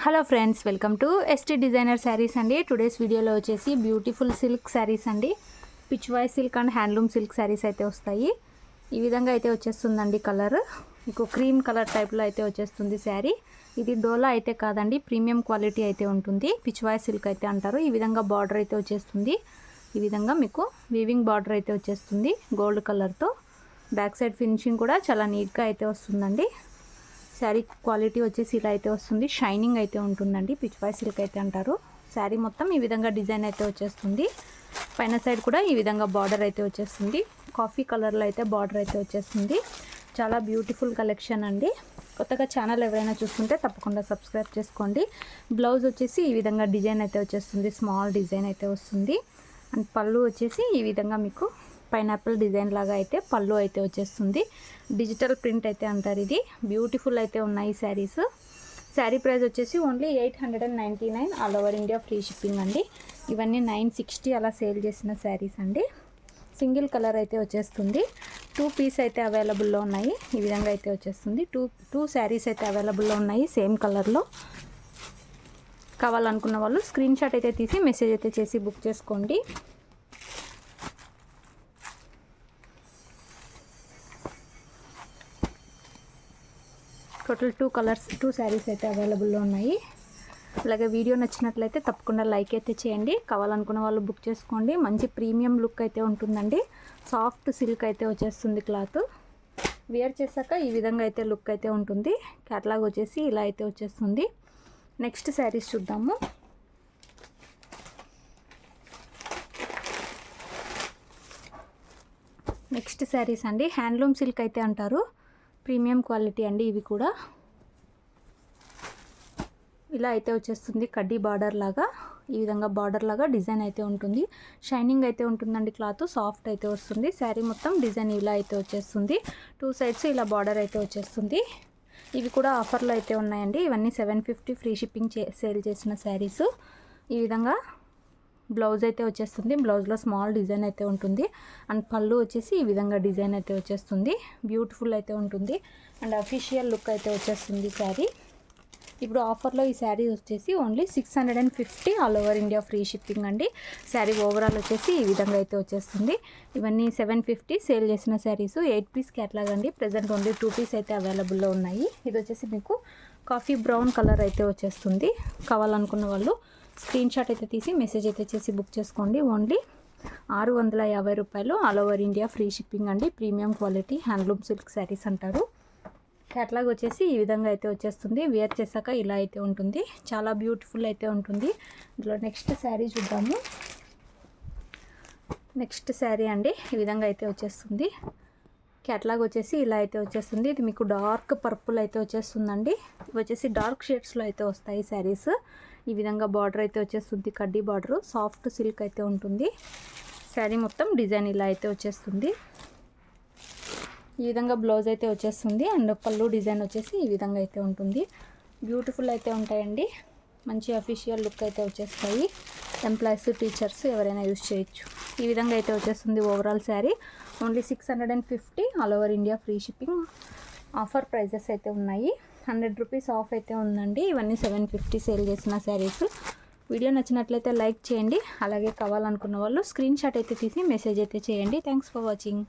Hello friends, welcome to ST designer saris అండి. Today's వీడియోలో వచ్చేసి బ్యూటిఫుల్ సిల్క్ శారీస్ అండి. Pichwai silk and handloom silk saris అయితే వస్తాయి. ఈ విధంగా అయితే వచ్చేస్తుందండి. కలర్ మీకు క్రీమ్ కలర్ టైప్లో అయితే వచ్చేస్తుంది శారీ. ఇది డోలా అయితే కాదండి, ప్రీమియం క్వాలిటీ అయితే ఉంటుంది. పిచ్వాయ్ సిల్క్ అయితే అంటారు. ఈ విధంగా బార్డర్ అయితే వచ్చేస్తుంది. ఈ విధంగా మీకు వీవింగ్ బార్డర్ అయితే వచ్చేస్తుంది గోల్డ్ కలర్తో. బ్యాక్ సైడ్ ఫినిషింగ్ కూడా చాలా నీట్గా అయితే వస్తుందండి. శారీ క్వాలిటీ వచ్చేసి ఇలా అయితే వస్తుంది. షైనింగ్ అయితే ఉంటుందండి. పిచ్వాయ్ సిల్క్ అయితే అంటారు. శారీ మొత్తం ఈ విధంగా డిజైన్ అయితే వచ్చేస్తుంది. పైన సైడ్ కూడా ఈ విధంగా బార్డర్ అయితే వచ్చేస్తుంది. కాఫీ కలర్లో అయితే బార్డర్ అయితే వచ్చేస్తుంది. చాలా బ్యూటిఫుల్ కలెక్షన్ అండి. కొత్తగా ఛానల్ ఎవరైనా చూస్తుంటే తప్పకుండా సబ్స్క్రైబ్ చేసుకోండి. బ్లౌజ్ వచ్చేసి ఈ విధంగా డిజైన్ అయితే వచ్చేస్తుంది. స్మాల్ డిజైన్ అయితే వస్తుంది. అండ్ పళ్ళు వచ్చేసి ఈ విధంగా మీకు పైనాపిల్ డిజైన్ లాగా అయితే పళ్ళు అయితే వచ్చేస్తుంది. డిజిటల్ ప్రింట్ అయితే అంటారు. ఇది బ్యూటిఫుల్ అయితే ఉన్నాయి శారీస్. శారీ ప్రైస్ వచ్చేసి only 899 all over India free shipping అండి. ఇవన్నీ 960 అలా సేల్ చేసిన శారీస్ అండి. సింగిల్ కలర్ అయితే వచ్చేస్తుంది. 2 పీస్ అయితే అవైలబుల్లో ఉన్నాయి. ఈ విధంగా అయితే వచ్చేస్తుంది. టూ శారీస్ అయితే అవైలబుల్లో ఉన్నాయి సేమ్ కలర్లో. కావాలనుకున్న వాళ్ళు స్క్రీన్ షాట్ అయితే తీసి మెసేజ్ అయితే చేసి బుక్ చేసుకోండి. టోటల్ 2 శారీస్ అయితే అవైలబుల్లో ఉన్నాయి. అలాగే వీడియో నచ్చినట్లయితే తప్పకుండా లైక్ అయితే చేయండి. కావాలనుకున్న వాళ్ళు బుక్ చేసుకోండి. మంచి ప్రీమియం లుక్ అయితే ఉంటుందండి. సాఫ్ట్ సిల్క్ అయితే వచ్చేస్తుంది క్లాత్. వేర్ చేశాక ఈ విధంగా అయితే లుక్ అయితే ఉంటుంది. క్యాటలాగ్ వచ్చేసి ఇలా అయితే వచ్చేస్తుంది. నెక్స్ట్ శారీస్ చూద్దాము. నెక్స్ట్ శారీస్ అండి హ్యాండ్లూమ్ సిల్క్ అయితే అంటారు. ప్రీమియం క్వాలిటీ అండి. ఇవి కూడా ఇలా అయితే వచ్చేస్తుంది. కడ్డీ బార్డర్ లాగా ఈ విధంగా బార్డర్ లాగా డిజైన్ అయితే ఉంటుంది. షైనింగ్ అయితే ఉంటుందండి. క్లాత్ సాఫ్ట్ అయితే వస్తుంది. శారీ మొత్తం డిజైన్ ఇలా అయితే వచ్చేస్తుంది. 2 సైడ్స్ ఇలా బార్డర్ అయితే వచ్చేస్తుంది. ఇవి కూడా ఆఫర్లో అయితే ఉన్నాయండి. ఇవన్నీ 750 ఫ్రీ షిప్పింగ్ సేల్ చేసిన శారీస్. ఈ విధంగా బ్లౌజ్ అయితే వచ్చేస్తుంది. బ్లౌజ్లో స్మాల్ డిజైన్ అయితే ఉంటుంది. అండ్ పళ్ళు వచ్చేసి ఈ విధంగా డిజైన్ అయితే వచ్చేస్తుంది. బ్యూటిఫుల్ అయితే ఉంటుంది. అండ్ అఫీషియల్ లుక్ అయితే వచ్చేస్తుంది శారీ. ఇప్పుడు ఆఫర్లో ఈ శారీ వచ్చేసి only 650 all over India free shipping అండి. శారీ ఓవరాల్ వచ్చేసి ఈ విధంగా అయితే వచ్చేస్తుంది. ఇవన్నీ 750 సేల్ చేసిన శారీస్. 8 పీస్ క్యాట్లాగ్ అండి. ప్రజెంట్ ఓన్లీ 2 పీస్ అయితే అవైలబుల్లో ఉన్నాయి. ఇది వచ్చేసి మీకు కాఫీ బ్రౌన్ కలర్ అయితే వచ్చేస్తుంది. కావాలనుకున్న వాళ్ళు స్క్రీన్ షాట్ అయితే తీసి మెసేజ్ అయితే చేసి బుక్ చేసుకోండి. ఓన్లీ 650 రూపాయలు all over India free shipping అండి. Premium quality handloom silk sarees అంటారు. క్యాట్లాగ్ వచ్చేసి ఈ విధంగా అయితే వచ్చేస్తుంది. వేర్ చేశాక ఇలా అయితే ఉంటుంది. చాలా బ్యూటిఫుల్ అయితే ఉంటుంది. ఇందులో నెక్స్ట్ శారీ చూద్దాము. నెక్స్ట్ శారీ అండి ఈ విధంగా అయితే వచ్చేస్తుంది. క్యాట్లాగ్ వచ్చేసి ఇలా అయితే వచ్చేస్తుంది. ఇది మీకు డార్క్ పర్పుల్ అయితే వచ్చేస్తుందండి. ఇవి వచ్చేసి డార్క్ షేడ్స్లో అయితే వస్తాయి శారీస్. ఈ విధంగా బార్డర్ అయితే వచ్చేస్తుంది. కడ్డీ బార్డర్ సాఫ్ట్ సిల్క్ అయితే ఉంటుంది. శారీ మొత్తం డిజైన్ ఇలా అయితే వచ్చేస్తుంది. ఈ విధంగా బ్లౌజ్ అయితే వచ్చేస్తుంది. అండ్ పళ్ళు డిజైన్ వచ్చేసి ఈ విధంగా అయితే ఉంటుంది. బ్యూటిఫుల్ అయితే ఉంటాయండి. మంచి అఫీషియల్ లుక్ అయితే వచ్చేస్తాయి. ఎంప్లాయీస్, టీచర్స్ ఎవరైనా యూజ్ చేయొచ్చు. ఈ విధంగా అయితే వచ్చేస్తుంది overall sari. Only 650 all over India free shipping. Offer prices అయితే ఉన్నాయి. 100 రూపీస్ ఆఫ్ అయితే ఉందండి. ఇవన్నీ 750 సేల్ చేసిన శారీస్. వీడియో నచ్చినట్లయితే లైక్ చేయండి. అలాగే కావాలనుకున్న వాళ్ళు స్క్రీన్ షాట్ అయితే తీసి మెసేజ్ అయితే చేయండి. Thanks for watching.